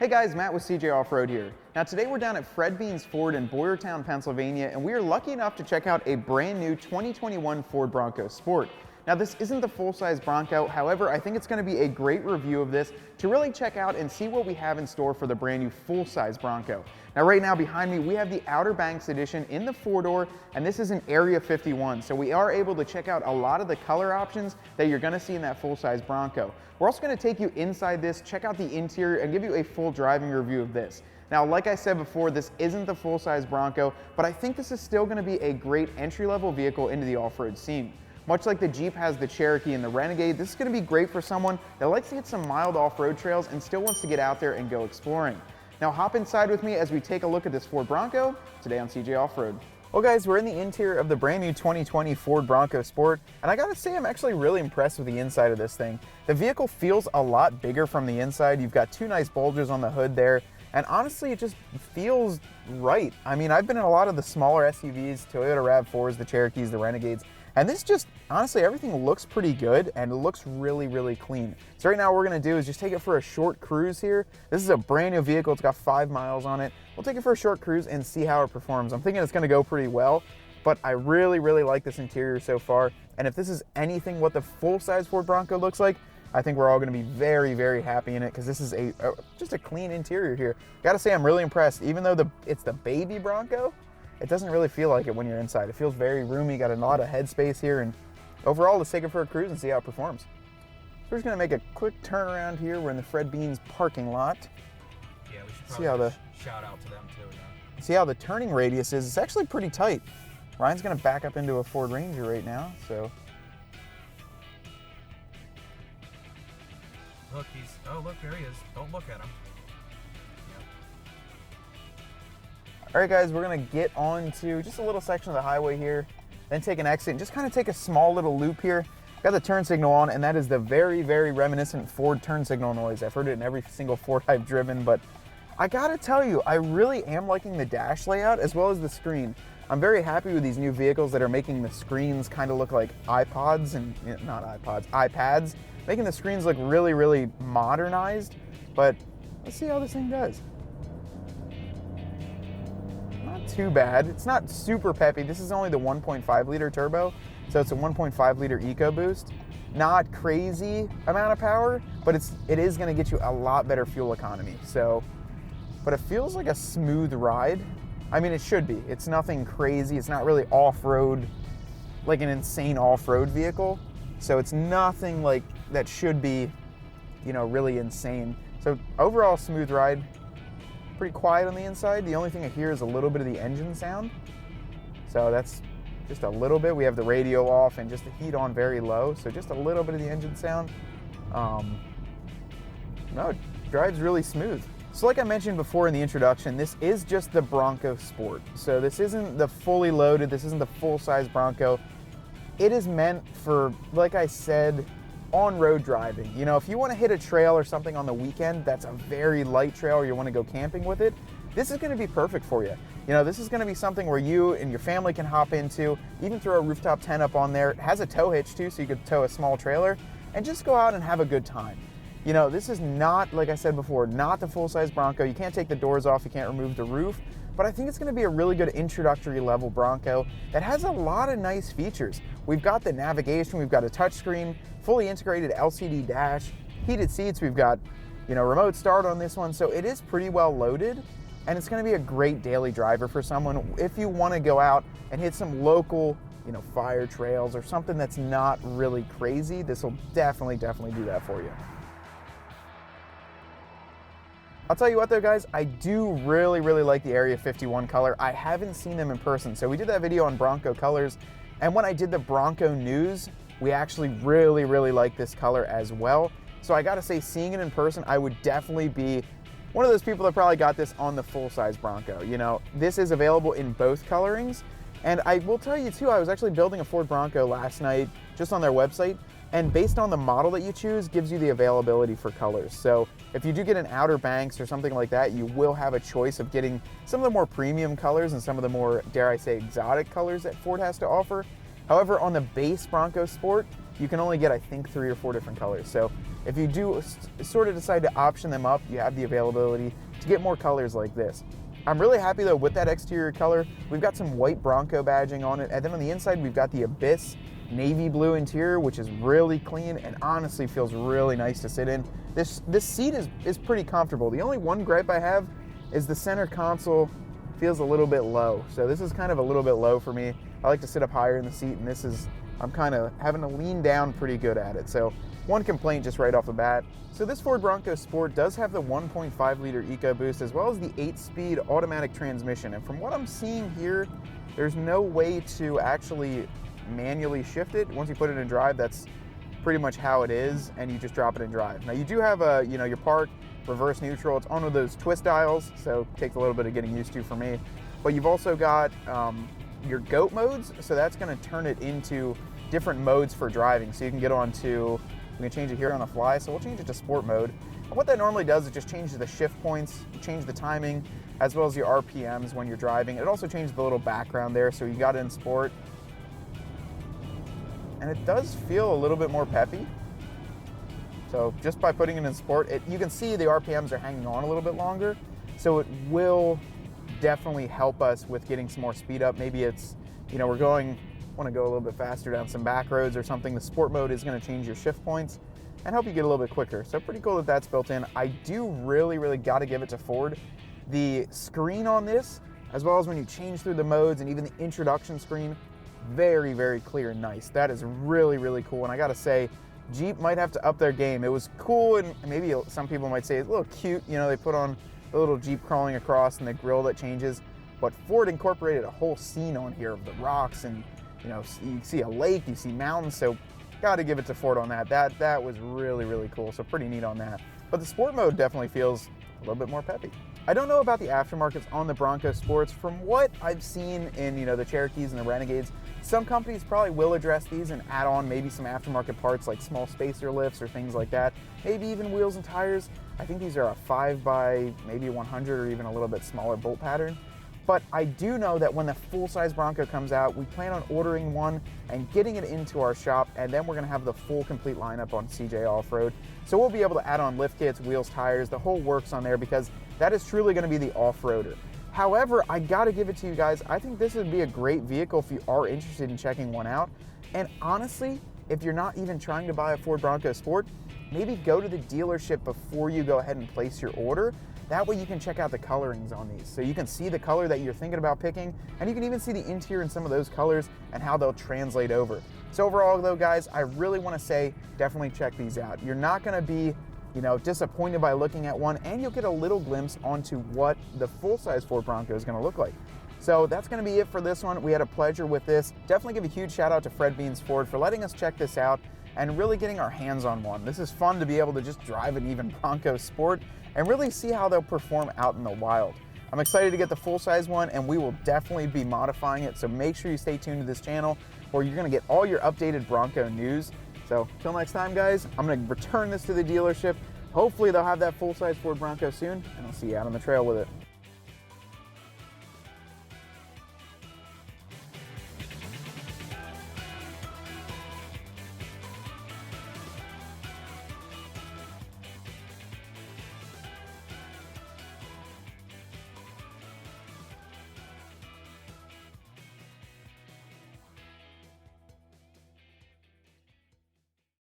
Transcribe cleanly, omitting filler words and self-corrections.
Hey guys, Matt with CJ Off-Road here. Now today we're down at Fred Beans Ford in Boyertown, Pennsylvania, and we are lucky enough to check out a brand new 2021 Ford Bronco Sport. Now this isn't the full-size Bronco, however I think it's going to be a great review of this to really check out and see what we have in store for the brand new full-size Bronco. Now right now behind me we have the Outer Banks edition in the 4-door, and this is an Area 51, so we are able to check out a lot of the color options that you're going to see in that full-size Bronco. We're also going to take you inside this, check out the interior, and give you a full driving review of this. Now, like I said before, this isn't the full-size Bronco, but I think this is still going to be a great entry-level vehicle into the off-road scene. Much like the Jeep has the Cherokee and the Renegade, this is going to be great for someone that likes to hit some mild off-road trails and still wants to get out there and go exploring. Now hop inside with me as we take a look at this Ford Bronco today on CJ Off-Road. Well guys, we're in the interior of the brand new 2020 Ford Bronco Sport, and I gotta say I'm actually really impressed with the inside of this thing. The vehicle feels a lot bigger from the inside. You've got two nice bulges on the hood there, and honestly it just feels right. I mean, I've been in a lot of the smaller SUVs, Toyota RAV4s, the Cherokees, the Renegades, and this just, honestly, everything looks pretty good and it looks really, really clean. So right now what we're gonna do is just take it for a short cruise here. This is a brand new vehicle, it's got 5 miles on it. We'll take it for a short cruise and see how it performs. I'm thinking it's gonna go pretty well, but I really, really like this interior so far. And if this is anything what the full-size Ford Bronco looks like, I think we're all gonna be very, very happy in it because this is just a clean interior here. Gotta say, I'm really impressed. Even though it's the baby Bronco, it doesn't really feel like it when you're inside. It feels very roomy, got a lot of headspace here, and overall, let's take it for a cruise and see how it performs. So we're just gonna make a quick turn around here. We're in the Fred Beans parking lot. Yeah, we should probably shout out to them too. Yeah. See how the turning radius is. It's actually pretty tight. Ryan's gonna back up into a Ford Ranger right now, so. Look, look, there he is. Don't look at him. All right guys, we're gonna get on to just a little section of the highway here, then take an exit and just kind of take a small little loop here. Got the turn signal on, and that is the very, very reminiscent Ford turn signal noise. I've heard it in every single Ford I've driven, but I gotta tell you, I really am liking the dash layout as well as the screen. I'm very happy with these new vehicles that are making the screens kind of look like iPods and, not iPods, iPads, making the screens look really, really modernized, but let's see how this thing does. Not too bad. It's not super peppy. This is only the 1.5 liter turbo, so it's a 1.5 liter EcoBoost. Not crazy amount of power, but it is going to get you a lot better fuel economy. So, but it feels like a smooth ride. I mean, it should be. It's nothing crazy. It's not really off-road, like an insane off-road vehicle. So it's nothing like that should be, really insane. So overall smooth ride. Pretty quiet on the inside. The only thing I hear is a little bit of the engine sound. So that's just a little bit. We have the radio off and just the heat on very low. So just a little bit of the engine sound. No, it drives really smooth. So like I mentioned before in the introduction, this is just the Bronco Sport. So this isn't the fully loaded, this isn't the full-size Bronco. It is meant for, like I said, on-road driving. If you want to hit a trail or something on the weekend that's a very light trail, or you want to go camping with it, this is going to be perfect for you. This is going to be something where you and your family can hop into, even throw a rooftop tent up on there. It has a tow hitch too, so you could tow a small trailer and just go out and have a good time. This is not, like I said before, not the full-size Bronco. You can't take the doors off, you can't remove the roof, but I think it's going to be a really good introductory level Bronco that has a lot of nice features. We've got the navigation, we've got a touchscreen, fully integrated LCD dash, heated seats, we've got, remote start on this one, so it is pretty well loaded, and it's going to be a great daily driver for someone if you want to go out and hit some local, fire trails or something that's not really crazy. This will definitely do that for you. I'll tell you what though guys, I do really like the Area 51 color. I haven't seen them in person. So we did that video on Bronco colors, and when I did the Bronco news, we actually really like this color as well. So I gotta say, seeing it in person, I would definitely be one of those people that probably got this on the full-size Bronco. This is available in both colorings, and I will tell you too, I was actually building a Ford Bronco last night just on their website, and based on the model that you choose, gives you the availability for colors. So if you do get an Outer Banks or something like that, you will have a choice of getting some of the more premium colors and some of the more, dare I say, exotic colors that Ford has to offer. However, on the base Bronco Sport, you can only get, I think, 3 or 4 different colors. So if you do sort of decide to option them up, you have the availability to get more colors like this. I'm really happy though with that exterior color. We've got some white Bronco badging on it, and then on the inside we've got the Abyss navy blue interior, which is really clean and honestly feels really nice to sit in. This seat is pretty comfortable. The only one gripe I have is the center console feels a little bit low. So this is kind of a little bit low for me. I like to sit up higher in the seat, and I'm kind of having to lean down pretty good at it. So one complaint just right off the bat. So this Ford Bronco Sport does have the 1.5 liter EcoBoost as well as the 8-speed automatic transmission. And from what I'm seeing here, there's no way to actually manually shift it. Once you put it in drive, that's pretty much how it is, and you just drop it in drive. Now you do have your park, reverse, neutral. It's on one of those twist dials, so it takes a little bit of getting used to for me. But you've also got your GOAT modes, so that's going to turn it into different modes for driving. So you can get on to, we can change it here on the fly, so we'll change it to sport mode. And what that normally does is just changes the shift points, change the timing, as well as your RPMs when you're driving. It also changes the little background there, so you got it in sport. And it does feel a little bit more peppy. So just by putting it in sport, you can see the RPMs are hanging on a little bit longer. So it will definitely help us with getting some more speed up. Maybe it's, want to go a little bit faster down some back roads or something. The sport mode is going to change your shift points and help you get a little bit quicker. So pretty cool that that's built in. I do really, really got to give it to Ford. The screen on this, as well as when you change through the modes and even the introduction screen, very, very clear and nice. That is really, really cool. And I got to say, Jeep might have to up their game. It was cool, and maybe some people might say it's a little cute. They put on the little Jeep crawling across and the grill that changes. But Ford incorporated a whole scene on here of the rocks, and you see a lake, you see mountains. So got to give it to Ford on that. That was really, really cool. So pretty neat on that. But the sport mode definitely feels a little bit more peppy. I don't know about the aftermarkets on the Bronco Sports. From what I've seen in the Cherokees and the Renegades, some companies probably will address these and add on maybe some aftermarket parts like small spacer lifts or things like that. Maybe even wheels and tires. I think these are a 5 by maybe 100 or even a little bit smaller bolt pattern. But I do know that when the full-size Bronco comes out, we plan on ordering one and getting it into our shop, and then we're going to have the full complete lineup on CJ Off-Road. So we'll be able to add on lift kits, wheels, tires, the whole works on there, because that is truly going to be the off-roader. However, I got to give it to you guys. I think this would be a great vehicle if you are interested in checking one out. And honestly, if you're not even trying to buy a Ford Bronco Sport, maybe go to the dealership before you go ahead and place your order. That way you can check out the colorings on these. So you can see the color that you're thinking about picking, and you can even see the interior in some of those colors and how they'll translate over. So overall though, guys, I really want to say definitely check these out. You're not going to be disappointed by looking at one, and you'll get a little glimpse onto what the full-size Ford Bronco is going to look like. So that's going to be it for this one. We had a pleasure with this. Definitely give a huge shout out to Fred Beans Ford for letting us check this out and really getting our hands on one. This is fun to be able to just drive an even Bronco Sport and really see how they'll perform out in the wild. I'm excited to get the full-size one, and we will definitely be modifying it, so make sure you stay tuned to this channel where you're going to get all your updated Bronco news. So till next time, guys, I'm going to return this to the dealership. Hopefully they'll have that full-size Ford Bronco soon, and I'll see you out on the trail with it.